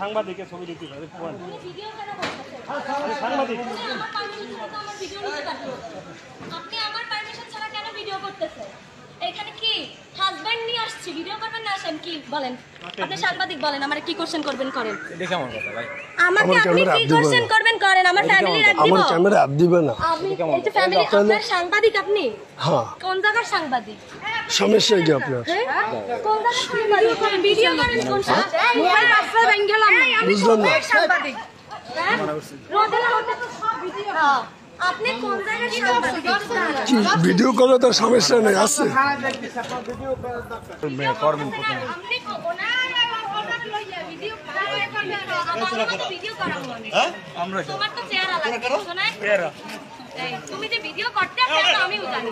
সাংবাদিকের ছবি দিতে পারে ভিডিও কেন করতেছেন? সাংবাদিক আমার পারমিশন ছাড়া তো আমার ভিডিও নিতে পারবেন। আপনি আমার পারমিশন ছাড়া কেন ভিডিও করতেছেন? এখানে কি হাজবেন্ড নিয়ে আসছি, ভিডিও করবেন না আসেন কি বলেন? আপনি সাংবাদিক বলেন, আমারে কি কোশ্চেন করবেন করেন। এটা কেমন কথা ভাই? আমাকে আপনি কি কোশ্চেন করবেন করেন, আমার ফ্যামিলি রাখ দিব। আমার ক্যামেরা আপ দিবে না। আপনি এই যে ফ্যামিলি আপনার সাংবাদিক আপনি? হ্যাঁ। কোন জায়গার সাংবাদিক? সমস্যা কি আপনার? কোন জায়গার সাংবাদিক? ভিডিও করেন কোন সাংবাদিক? মোবাইল বাসা ভেঙে গেলাম। বুঝলাম না। সাংবাদিক। রোদে রোদে তো সব ভিডিও। আপনি কোন জায়গার সাংবাদিক? কি ভিডিও করলে তো সমস্যা নেই আছে। করবেন প্রথমে। আপনি ওনার লইয়া ভিডিও করবেন। আমার ভিডিও করাবো আমি। আমরা তোমার তো চেহারা লাগে শোনায়। চেহারা তুমি যে ভিডিও করতে আসো আমিও জানি।